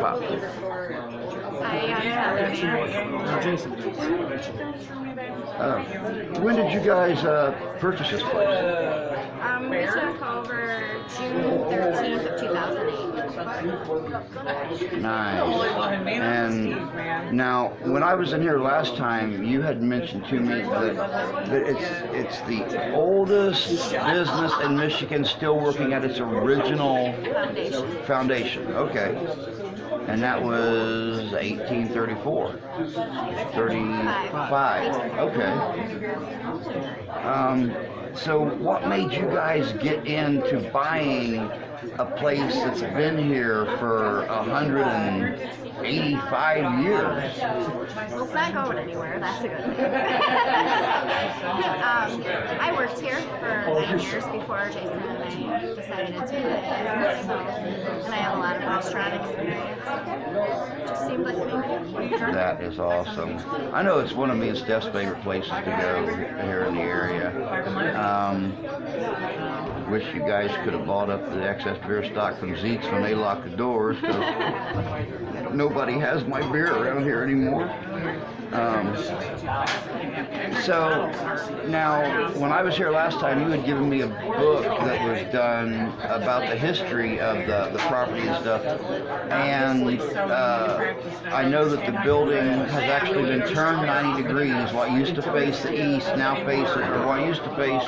up. Hi, I'm Jason. When did you guys purchase this place? We took over June 13th of 2008. Nice. And now, when I was in here last time, you had mentioned to me that it's the oldest business in Michigan still working at its original foundation. Okay. And that was 1834. 35. Okay. So what made you guys get into buying a place that's been here for 185 years? Well, it's not going anywhere, that's a good thing. I worked here for 9 years before Jason and I decided to do it. So, and I have a lot of restaurant experience. Just seemed like maybe. That is awesome. I know it's one of me and Steph's favorite places to go here in the area. Wish you guys could have bought up the excess beer stock from Zeke's when they locked the doors, because nobody has my beer around here anymore. So now, when I was here last time, you had given me a book that was done about the history of the property and stuff, and I know that the building has actually been turned 90 degrees. What used to face the east now faces, or what used to face,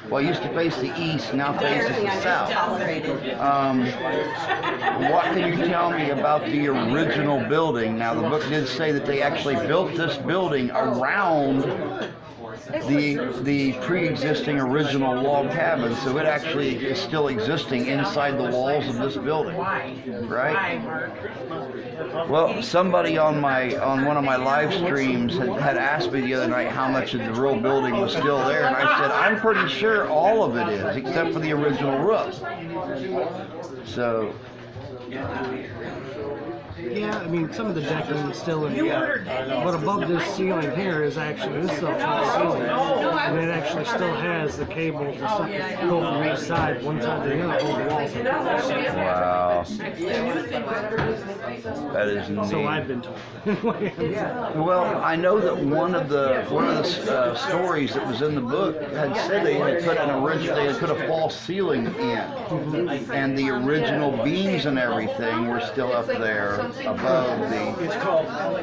what used to face the east now faces the south. What can you tell me about the original building? Now, the book did say that they actually built this building around the pre-existing original log cabin, so it actually is still existing inside the walls of this building, right? Well, somebody on one of my live streams had asked me the other night how much of the real building was still there, and I said I'm pretty sure all of it is, except for the original roof. So. Yeah, I mean, some of the decking is still in there, but above this ceiling here is actually, this is a full ceiling, and it actually still has the cables and stuff that go from each side, one side to the other, hold the walls. Wow. That is neat. So I've been told. Well, I know that one of the stories that was in the book had said they had put a false ceiling in, and the original beams and everything were still up there above the.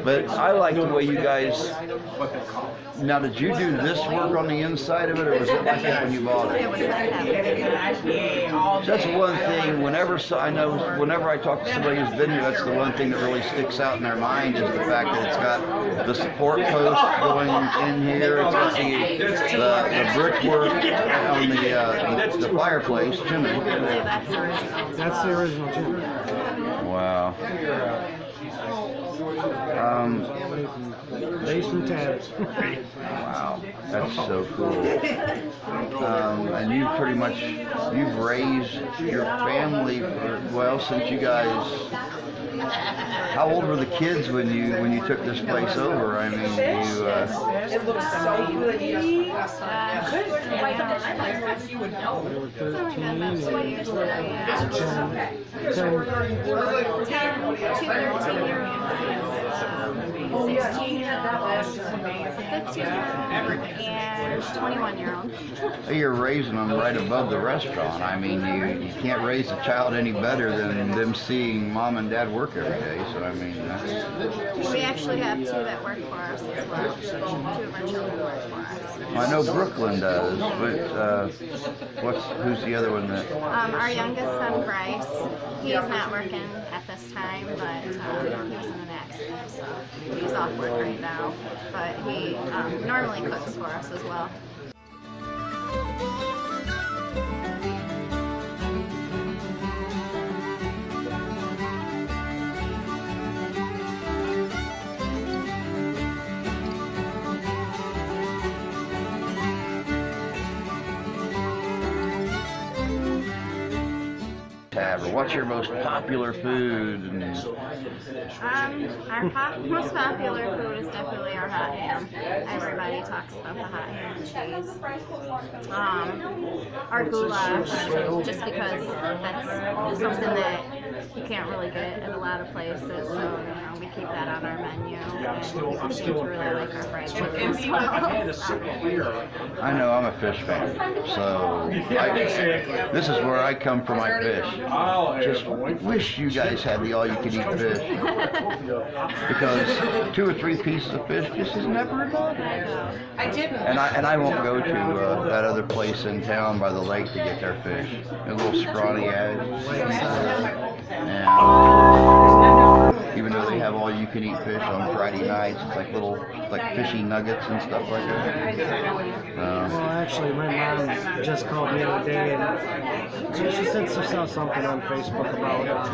But I like the way you guys. Now, did you do this work on the inside of it, or was it like that when you bought it? That's one thing. Whenever I talk to somebody who's been here, that's the one thing that really sticks out in their mind is the fact that it's got the support post going in here. It's got the brickwork on the fireplace chimney. That's the original chimney. Wow. Basement tabs. Wow, that's so cool. And you've raised your family since you guys. How old were the kids when you took this place over? I mean, you. It looks so good. You would know. They were 13 and 21-year-old. You're raising them right above the restaurant. I mean, you can't raise a child any better than them seeing mom and dad work every day. So I mean, we actually have two that work for us as well. Two of our children work for us. I know Brooklyn does, but who's the other one that? Our youngest son, Bryce, he's not working at this time, but he was in an accident, so he's off work right now. But he normally cooks for us as well. Tavern. What's your most popular food? Our most popular food is definitely our hot ham. Everybody talks about the hot ham and cheese. Our goulash, just because that's something that you can't really get it at a lot of places, so we keep that on our menu. And people seem to really like our fried chicken as well. I know I'm a fish fan, so this is where I come for my fish. Just wish you guys had the all-you-can-eat fish, because 2 or 3 pieces of fish just is never enough. I didn't. And I won't go to that other place in town by the lake to get their fish. A little scrawny ass. And even though they have all-you-can-eat fish on Friday nights, it's like little fishy nuggets and stuff like that. Well, actually, my mom just called me the other day, and she said she saw something on Facebook about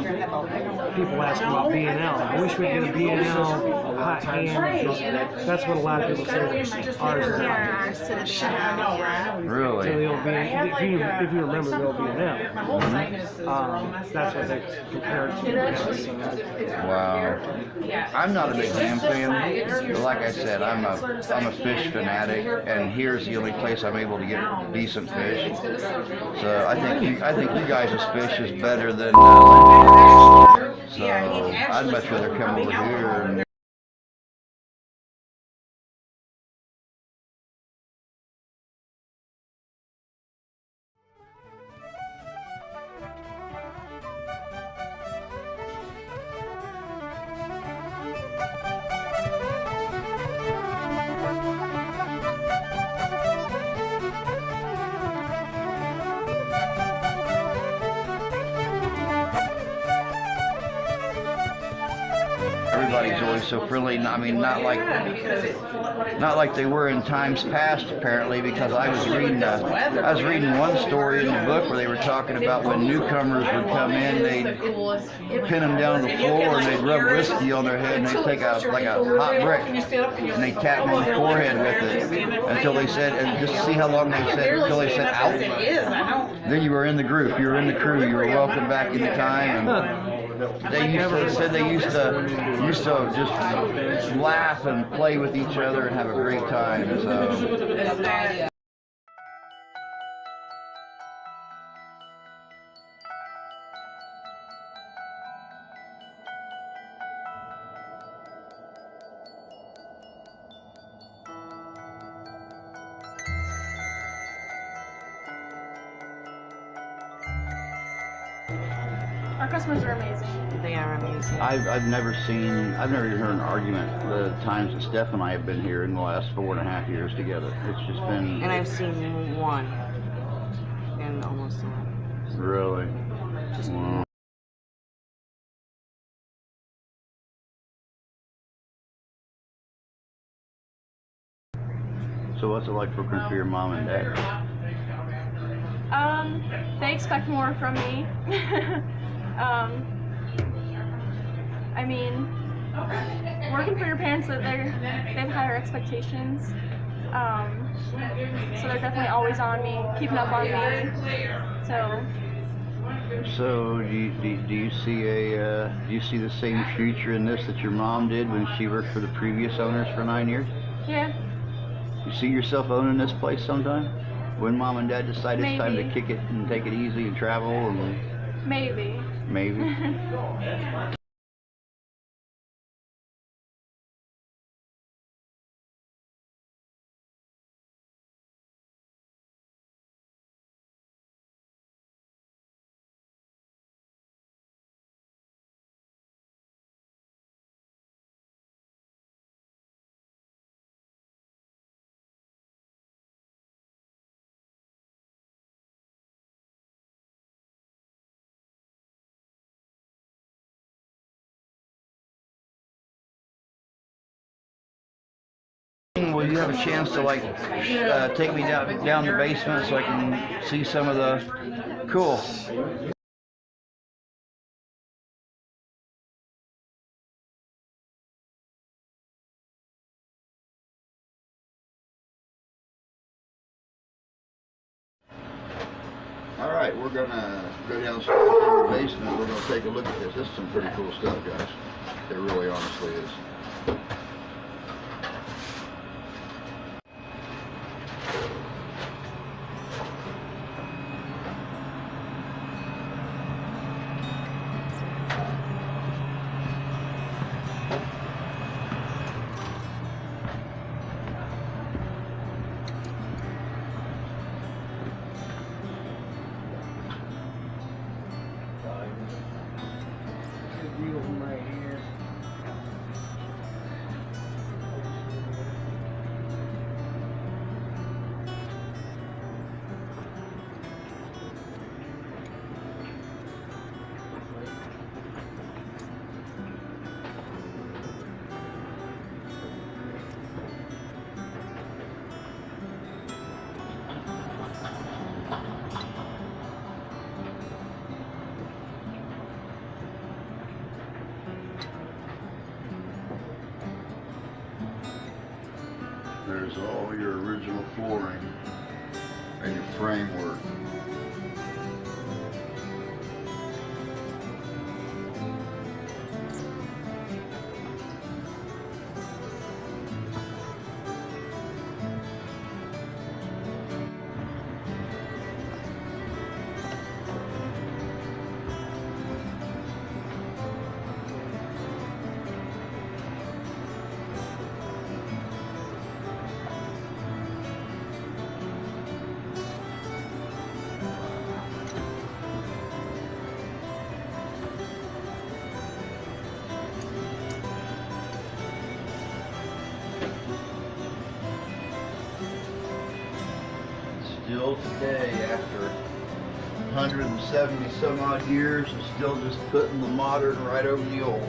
people asking about B&L. I wish we'd get a B&L hot hand, because that's what a lot of people say ours is. Compare ours to the B&L, yeah. Really? To the old B&L. If you remember the old B&L, that's what they compared to. Wow. I'm not a big ham fan, but like I said, I'm a fish fanatic, and here's the only place I'm able to get decent fish. So I think you guys' fish is better than so I'd much rather come over here and everybody's always so friendly. I mean, not like they were in times past, apparently, because I was reading one story in the book where they were talking about when newcomers would come in, they'd pin them down on the floor and they'd rub whiskey on their head, and they'd take out like a hot brick and they tap them on the forehead with it until they said, and just to see how long they said, until they said out. Then you were in the group, you were in the crew, you were welcome back anytime. And they used to just laugh and play with each other and have a great time. So. Our customers are amazing. They are amazing. I've never even heard an argument the times that Steph and I have been here in the last 4.5 years together. It's just been. And I've seen one in almost 11. Really? Wow. So what's it like working for your mom and dad? They expect more from me. I mean, working for your parents, they have higher expectations. So they're definitely always on me, keeping up on me. So do you see the same future in this that your mom did when she worked for the previous owners for 9 years? Yeah. You see yourself owning this place sometime? When mom and dad decide it's time to kick it and take it easy and travel and... Maybe. Maybe. Will you have a chance to take me down the basement so I can see some of the cool? All right, we're gonna go downstairs to the basement. We're gonna take a look at this. This is some pretty cool stuff, guys. It really honestly is. is all your original flooring and your framework. Still today, after 170 some odd years, is still just putting the modern right over the old.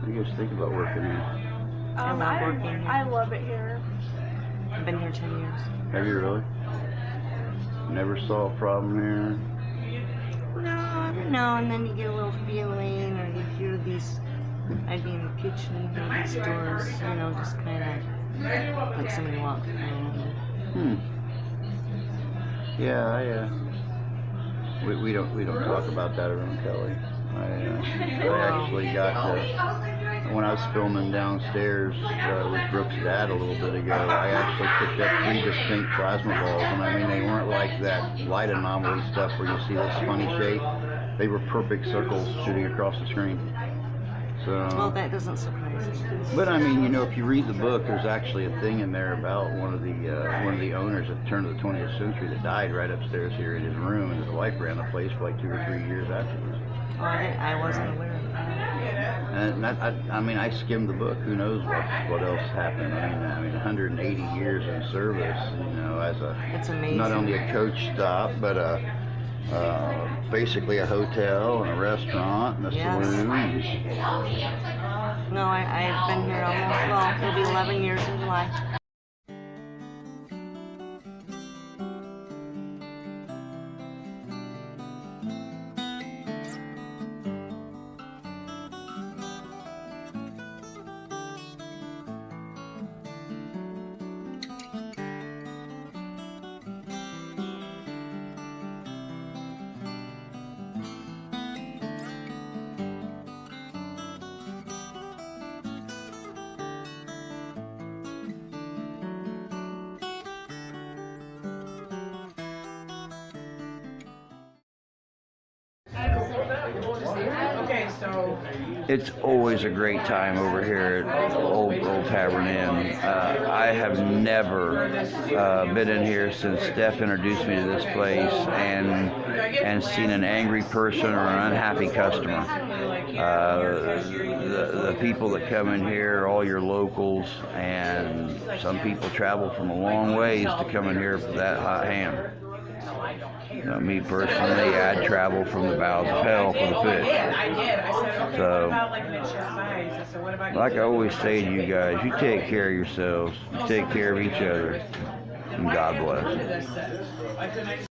What do you guys think about working here? I love working here. I love it here. I've been here 10 years. Have you really? Never saw a problem here? No, every now and then you get a little feeling, or you hear these. I'd be in the kitchen, you hear these doors, you know, just kind of like somebody walking in. Yeah, we don't talk about that around Kelly. I actually got when I was filming downstairs with Brooke's dad a little bit ago, I actually picked up 3 distinct plasma balls, and I mean, they weren't like that light anomaly stuff where you see this funny shape. They were perfect circles shooting across the screen. So, Well, that doesn't surprise me. but I mean, you know, if you read the book, there's actually a thing in there about one of the owners at the turn of the 20th century that died right upstairs here in his room, and his wife ran the place for like 2 or 3 years afterwards. Oh, I wasn't aware of that. And I mean, I skimmed the book. Who knows what else happened? I mean, 180 years in service. You know, as It's amazing. not only a coach stop, but basically a hotel and a restaurant and a Yes. saloon. No, I've been here almost, well, it'll be 11 years in July. It's always a great time over here at Old Tavern Inn. I have never been in here since Steph introduced me to this place and seen an angry person or an unhappy customer. The people that come in here are all your locals, and some people travel from a long ways to come in here for that hot ham. Me personally, I'd travel from the bowels of hell for the fish. So, like I always say to you guys, you take care of yourselves, you take care of each other, and God bless.